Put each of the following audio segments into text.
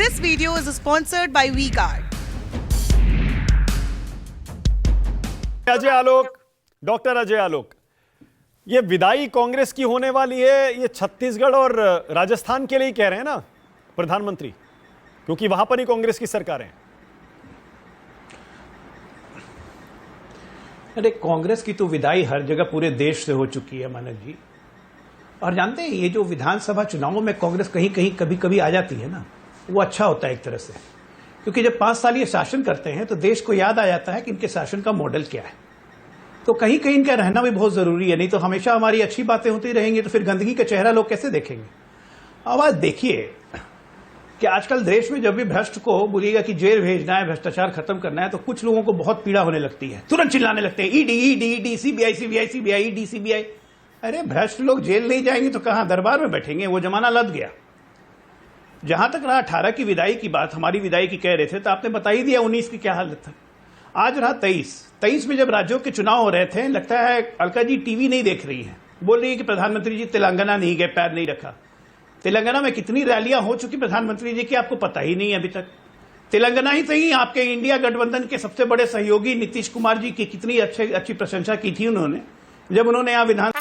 This video is sponsored by V-Guard. Ajay Alok, doctor Ajay Alok, ये विदाई कांग्रेस की होने वाली है, ये छत्तीसगढ़ और राजस्थान के लिए ही कह रहे हैं ना प्रधानमंत्री, क्योंकि वहां पर ही कांग्रेस की सरकार है। अरे कांग्रेस की तो विदाई हर जगह पूरे देश से हो चुकी है मानक जी। और जानते हैं ये जो विधानसभा चुनावों में कांग्रेस कहीं कहीं कभी कभी आ जाती है ना, वो अच्छा होता है एक तरह से, क्योंकि जब 5 साल ये शासन करते हैं तो देश को याद आ जाता है कि इनके शासन का मॉडल क्या है। तो कहीं कहीं इनका रहना भी बहुत जरूरी है, नहीं तो हमेशा हमारी अच्छी बातें होती रहेंगी तो फिर गंदगी का चेहरा लोग कैसे देखेंगे। अब आज देखिए कि आजकल देश में जब भी भ्रष्ट को बोलिएगा कि जेल भेजना है, भ्रष्टाचार खत्म करना है, तो कुछ लोगों को बहुत पीड़ा होने लगती है, तुरंत चिल्लाने लगते हैं ED ED ED, CBI CBI CBI, ED CBI. अरे भ्रष्ट लोग जेल नहीं जाएंगे तो कहां दरबार में बैठेंगे, वो जमाना लद गया। जहां तक रहा 18 की विदाई की बात, हमारी विदाई की कह रहे थे, तो आपने बता ही दिया 19 की क्या हालत था। आज रहा 23 में जब राज्यों के चुनाव हो रहे थे, लगता है अलका जी टीवी नहीं देख रही है, बोल रही है कि प्रधानमंत्री जी तेलंगाना नहीं गए, पैर नहीं रखा। तेलंगाना में कितनी रैलियां हो चुकी प्रधानमंत्री जी की आपको पता ही नहीं है अभी तक। तेलंगाना ही सही, आपके इंडिया गठबंधन के सबसे बड़े सहयोगी नीतीश कुमार जी की कितनी अच्छी प्रशंसा की थी उन्होंने, जब उन्होंने यहां विधान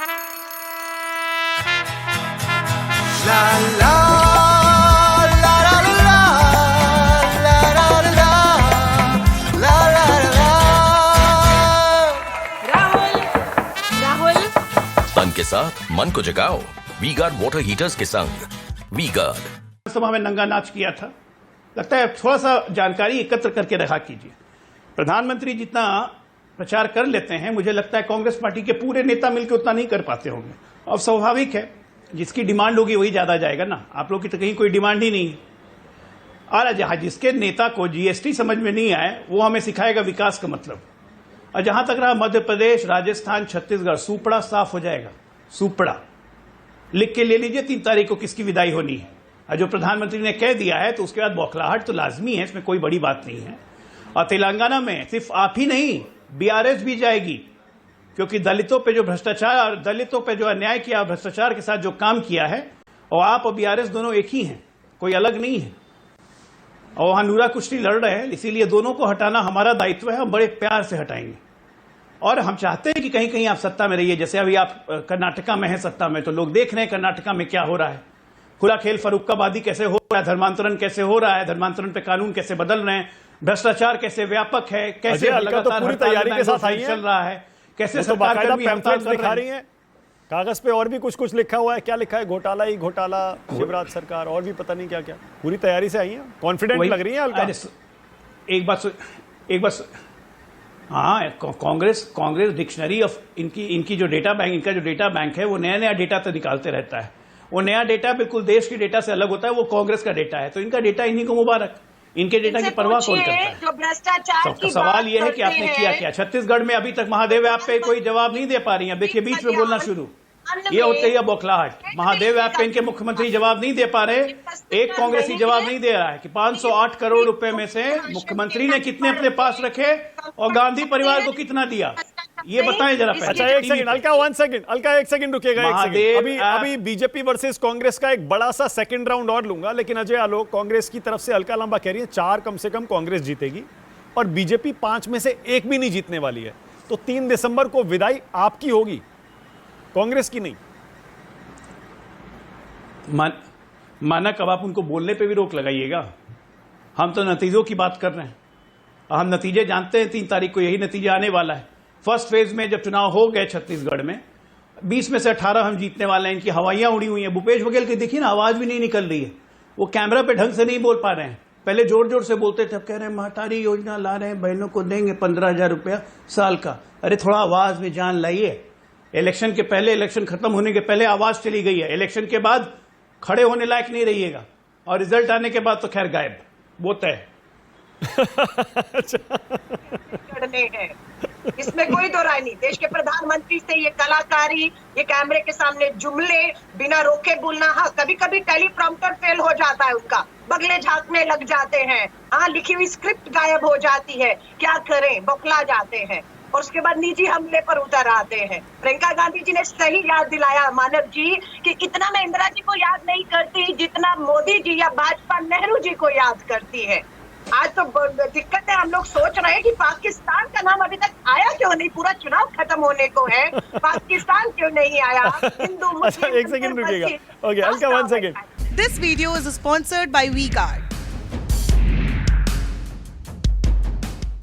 तन के साथ मन को जगाओ वी-गार्ड वाटर हीटर्स के संग। वी-गार्ड सभा में नंगा नाच किया था। लगता है थोड़ा सा जानकारी एकत्र करके रखा कीजिए। प्रधानमंत्री जितना प्रचार कर लेते हैं, मुझे लगता है कांग्रेस पार्टी के पूरे नेता मिलकर उतना नहीं कर पाते होंगे। अब स्वाभाविक है, जिसकी डिमांड होगी वही ज्यादा जाएगा ना। आप लोग की तो कहीं कोई डिमांड ही नहीं है। और जहां जिसके नेता को जीएसटी समझ में नहीं आए, वो हमें सिखाएगा विकास का मतलब। और जहां तक रहा मध्य प्रदेश, राजस्थान, छत्तीसगढ़, सुपड़ा साफ हो जाएगा। सुपड़ा लिख के ले लीजिए 3 तारीख को किसकी विदाई होनी है। और जो प्रधानमंत्री ने कह दिया है तो उसके बाद बौखलाहट तो लाजमी है, इसमें कोई बड़ी बात नहीं है। और तेलंगाना में सिर्फ आप ही नहीं, बीआरएस भी जाएगी, क्योंकि दलितों पे जो भ्रष्टाचार, दलितों पे जो अन्याय किया, भ्रष्टाचार के साथ जो काम किया है, और आप और बीआरएस दोनों एक ही हैं, कोई अलग नहीं है। और वहां नूरा कुश्ती लड़ रहे हैं, इसीलिए दोनों को हटाना हमारा दायित्व है। हम बड़े प्यार से हटाएंगे और हम चाहते हैं कि कहीं कहीं आप सत्ता में रहिए। जैसे अभी आप कर्नाटका में हैं सत्ता में, तो लोग देख रहे हैं कर्नाटका में क्या हो रहा है। खुला खेल फरुक्काबादी कैसे हो रहा है, धर्मांतरण कैसे हो रहा है, धर्मांतरण पे कानून कैसे बदल रहे हैं, भ्रष्टाचार कैसे व्यापक है, कैसे लगातार पूरी तैयारी के साथ चल रहा है, कैसे तो बाकायदा सरकार पैम्फलेट्स दिखा रही है, कागज पे और भी कुछ लिखा हुआ है। क्या लिखा है? घोटाला ही घोटाला, शिवराज सरकार, और भी पता नहीं क्या क्या। पूरी तैयारी से आई है, कॉन्फिडेंट लग रही है अलका। एक बात हाँ, कांग्रेस डिक्शनरी ऑफ इनकी जो डेटा बैंक, इनका जो डेटा बैंक है, वो नया नया डेटा तो निकालते रहता है। वो नया डेटा बिल्कुल देश के डेटा से अलग होता है, वो कांग्रेस का डेटा है। तो इनका डेटा इन्हीं को मुबारक। इनके डेटा की परवाह कौन करता है? जो भ्रष्टाचार की सवाल यह है कि आपने किया क्या। छत्तीसगढ़ में अभी तक महादेव ऐप पे कोई जवाब नहीं दे पा रही है। देखिए बीच में बोलना शुरू, ये होते ही बौखलाहट। महादेव ऐप पे इनके मुख्यमंत्री जवाब नहीं दे पा रहे। एक कांग्रेसी जवाब नहीं दे रहा है कि 508 करोड़ रुपए में से मुख्यमंत्री ने कितने अपने पास रखे और गांधी परिवार को कितना दिया, ये बताएं जरा। अच्छा एक सेकंड अलका, 1 सेकंड रुकिएगा, एक सेकंड। अभी बीजेपी वर्सेस कांग्रेस का एक बड़ा सा सेकंड राउंड और लूंगा, लेकिन अजय आलोक, कांग्रेस की तरफ से अलका लांबा कह रही है 4 कम से कम कांग्रेस जीतेगी और बीजेपी 5 में से 1 भी नहीं जीतने वाली है। तो 3 दिसंबर को विदाई आपकी होगी, कांग्रेस की नहीं। माना कब आप उनको बोलने पे भी रोक लगाइएगा। हम तो नतीजों की बात कर रहे हैं, हम नतीजे जानते हैं। 3 तारीख को यही नतीजा आने वाला है। फर्स्ट फेज में जब चुनाव हो गए छत्तीसगढ़ में, 20 में से 18 हम जीतने वाले हैं। इनकी हवाइयां उड़ी हुई हैं। भूपेश बघेल की देखिए ना, आवाज भी नहीं निकल रही है। वो कैमरा पे ढंग से नहीं बोल पा रहे हैं। पहले जोर जोर से बोलते थे, अब कह रहे हैं महतारी योजना ला रहे हैं, बहनों को देंगे 15,000 रुपया साल का। अरे थोड़ा आवाज में जान लाइए। इलेक्शन के पहले, इलेक्शन खत्म होने के पहले आवाज चली गई है। इलेक्शन के बाद खड़े होने लायक नहीं रहिएगा, और रिजल्ट आने के बाद तो खैर गायब, वो तय। इसमें कोई दो राय नहीं। देश के प्रधानमंत्री से ये कलाकारी, ये कैमरे के सामने जुमले बिना रोके बोलना। हाँ, कभी कभी टेलीप्रॉम्प्टर फेल हो जाता है उनका, बगले झांकने लग जाते हैं। हाँ, लिखी हुई स्क्रिप्ट गायब हो जाती है, क्या करें, बौखला जाते हैं। और उसके बाद निजी हमले पर उतर आते हैं। प्रियंका गांधी जी ने सही याद दिलाया मानव जी कि इतना मैं इंदिरा जी को याद नहीं करती जितना मोदी जी या भाजपा नेहरू जी को याद करती है। आज तो दिक्कत है, हम लोग सोच रहे हैं कि पाकिस्तान का नाम अभी तक आया क्यों नहीं, पूरा चुनाव खत्म होने को है, पाकिस्तान क्यों नहीं आया? हिंदू अच्छा, एक सेकंड रुकिएगा। Okay, Alka, 1 second. This video is sponsored by WeGuard.